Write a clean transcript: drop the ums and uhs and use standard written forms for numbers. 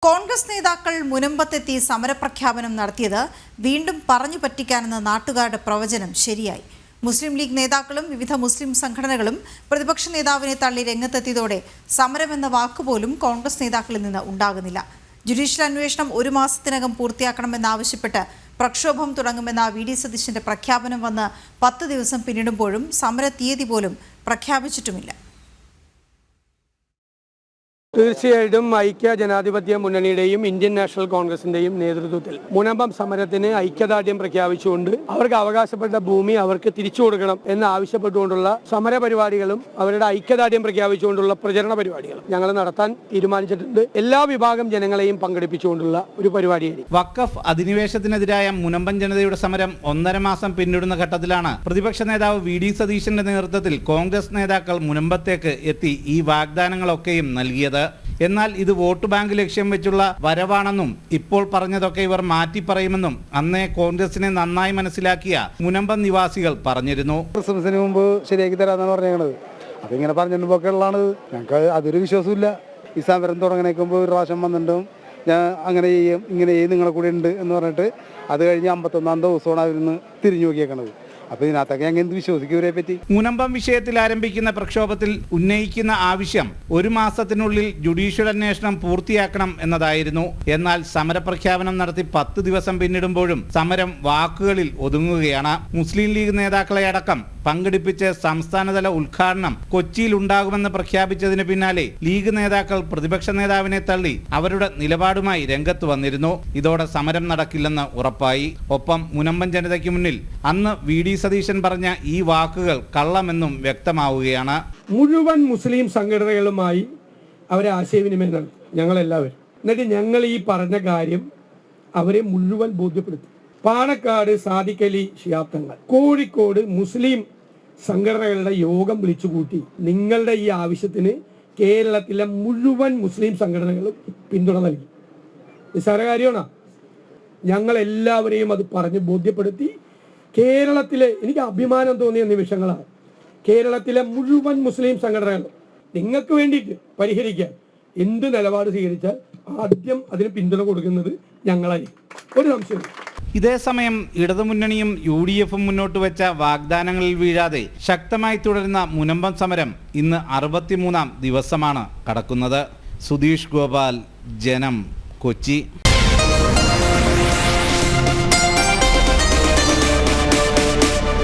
കോൺഗ്രസ് നേതാക്കൾ മുനമ്പത്തെത്തി സമരപ്രഖ്യാപനം നടത്തിയത് വീണ്ടും പറഞ്ഞു പറ്റിക്കാനെന്ന നാട്ടുകാരുടെ പ്രവചനം ശരിയായി. മുസ്ലിം ലീഗ് നേതാക്കളും വിവിധ മുസ്ലിം സംഘടനകളും പ്രതിപക്ഷ നേതാവിനെ തള്ളി രംഗത്തെത്തിയതോടെ സമരമെന്ന വാക്കുപോലും കോൺഗ്രസ് നേതാക്കളിൽ നിന്ന് ഉണ്ടാകുന്നില്ല. ജുഡീഷ്യൽ അന്വേഷണം 1 മാസത്തിനകം പൂർത്തിയാക്കണമെന്നാവശ്യപ്പെട്ട് പ്രക്ഷോഭം തുടങ്ങുമെന്ന വി.ഡി. സതീശന്റെ പ്രഖ്യാപനം വന്ന് 10 ദിവസം പിന്നിടുമ്പോഴും സമര തീയതി പോലും പ്രഖ്യാപിച്ചിട്ടുമില്ല. തീർച്ചയായിട്ടും ഐക്യ ജനാധിപത്യ മുന്നണിയുടെയും ഇന്ത്യൻ നാഷണൽ കോൺഗ്രസിന്റെയും നേതൃത്വത്തിൽ മുനമ്പം സമരത്തിന് ഐക്യദാർഢ്യം പ്രഖ്യാപിച്ചുകൊണ്ട് അവർക്ക് അവകാശപ്പെട്ട ഭൂമി അവർക്ക് തിരിച്ചു കൊടുക്കണം എന്ന് ആവശ്യപ്പെട്ടുകൊണ്ടുള്ള സമര പരിപാടികളും അവരുടെ ഐക്യദാർഢ്യം പ്രഖ്യാപിച്ചുകൊണ്ടുള്ള പ്രചരണ പരിപാടികളും ഞങ്ങൾ നടത്താൻ തീരുമാനിച്ചിട്ടുണ്ട്. എല്ലാ വിഭാഗം ജനങ്ങളെയും പങ്കെടുപ്പിച്ചുകൊണ്ടുള്ള ഒരു പരിപാടിയായിരിക്കും. വഖഫ് അധിനിവേശത്തിനെതിരായ മുനമ്പം ജനതയുടെ സമരം 1.5 മാസം പിന്നിടുന്ന ഘട്ടത്തിലാണ് പ്രതിപക്ഷ നേതാവ് വി.ഡി. സതീശന്റെ നേതൃത്വത്തിൽ കോൺഗ്രസ് നേതാക്കൾ മുനമ്പത്തേക്ക് എത്തി ഈ വാഗ്ദാനങ്ങളൊക്കെയും നൽകിയത്. എന്നാൽ ഇത് വോട്ട് ബാങ്ക് ലക്ഷ്യം വെച്ചുള്ള വരവാണെന്നും ഇപ്പോൾ പറഞ്ഞതൊക്കെ ഇവർ മാറ്റി പറയുമെന്നും അന്നേ കോൺഗ്രസിനെ നന്നായി മനസ്സിലാക്കിയ മുനമ്പം നിവാസികൾ പറഞ്ഞിരുന്നു. ക്രിസ്മസിന് മുമ്പ് ശരിയാക്കി തരാന്നാണ് പറഞ്ഞത്. അപ്പൊ ഇങ്ങനെ പറഞ്ഞിട്ടുള്ളതാണ്. ഞങ്ങൾക്ക് അതൊരു വിശ്വാസമില്ല. ഈ സമരം തുടങ്ങണേക്കുമ്പോൾ ഒരു പ്രാവശ്യം വന്നിട്ടും ഞാൻ അങ്ങനെ ചെയ്യും ഇങ്ങനെ ചെയ്യും നിങ്ങളെ കൂടെ ഉണ്ട് എന്ന് പറഞ്ഞിട്ട് അത് കഴിഞ്ഞ് 51-ാം ദിവസമാണ് അവരിന്ന് തിരിഞ്ഞു നോക്കിയേക്കണത്. അപ്പൊ ഇതിനകത്തൊക്കെ ഞങ്ങൾ എന്ത് വിശ്വസിക്കും ഇവരെ പറ്റി? മുനമ്പം വിഷയത്തിൽ ആരംഭിക്കുന്ന പ്രക്ഷോഭത്തിൽ ഉന്നയിക്കുന്ന ആവശ്യം 1 മാസത്തിനുള്ളിൽ ജുഡീഷ്യൽ അന്വേഷണം പൂർത്തിയാക്കണം എന്നതായിരുന്നു. എന്നാൽ സമരപ്രഖ്യാപനം നടത്തി 10 ദിവസം പിന്നിടുമ്പോഴും സമരം വാക്കുകളിൽ ഒതുങ്ങുകയാണ്. മുസ്ലിം ലീഗ് നേതാക്കളെ അടക്കം പങ്കെടുപ്പിച്ച് സംസ്ഥാനതല ഉദ്ഘാടനം കൊച്ചിയിൽ ഉണ്ടാകുമെന്ന് പ്രഖ്യാപിച്ചതിന് പിന്നാലെ ലീഗ് നേതാക്കൾ പ്രതിപക്ഷ നേതാവിനെ തള്ളി അവരുടെ നിലപാടുമായി രംഗത്ത് വന്നിരുന്നു. ഇതോടെ സമരം നടക്കില്ലെന്ന് ഉറപ്പായി. ഒപ്പം മുനമ്പം ജനതയ്ക്ക് മുന്നിൽ അന്ന് വി.ഡി. സതീശൻ പറഞ്ഞ ഈ വാക്കുകൾ കള്ളമെന്നും വ്യക്തമാവുകയാണ്. മുഴുവൻ മുസ്ലിം സംഘടനകളുമായി അവരെ ആശയവിനിമയം നടത്തി ഞങ്ങളെല്ലാവരും. എന്നിട്ട് ഞങ്ങൾ ഈ പറഞ്ഞ കാര്യം അവരെ മുഴുവൻ ബോധ്യപ്പെടുത്തി. പാണക്കാട് സാദിഖ് അലി ശിഹാബ് തങ്ങൾ കോഴിക്കോട് മുസ്ലിം സംഘടനകളുടെ യോഗം വിളിച്ചുകൂട്ടി നിങ്ങളുടെ ഈ ആവശ്യത്തിന് കേരളത്തിലെ മുഴുവൻ മുസ്ലിം സംഘടനകളും പിന്തുണ നൽകി. നിസ്സാര കാര്യമാണ്. ഞങ്ങൾ എല്ലാവരെയും അത് പറഞ്ഞ് ബോധ്യപ്പെടുത്തി. കേരളത്തിലെ എനിക്ക് അഭിമാനം തോന്നിയ നിമിഷങ്ങളാണ്. കേരളത്തിലെ മുഴുവൻ മുസ്ലിം സംഘടനകളും നിങ്ങൾക്ക് വേണ്ടിയിട്ട് പരിഹരിക്കാൻ എന്ത് നിലപാട് സ്വീകരിച്ചാൽ ആദ്യം അതിന് പിന്തുണ കൊടുക്കുന്നത് ഞങ്ങളായിരിക്കും. ഒരു സംശയമില്ല. ഇതേസമയം ഇടതുമുന്നണിയും UDF-ഉം മുന്നോട്ട് വെച്ച വാഗ്ദാനങ്ങളിൽ വീഴാതെ ശക്തമായി തുടരുന്ന മുനമ്പം സമരം ഇന്ന് 63-ാം ദിവസമാണ് കടക്കുന്നത്. സുധീഷ് ഗോപാൽ, ജനം, കൊച്ചി.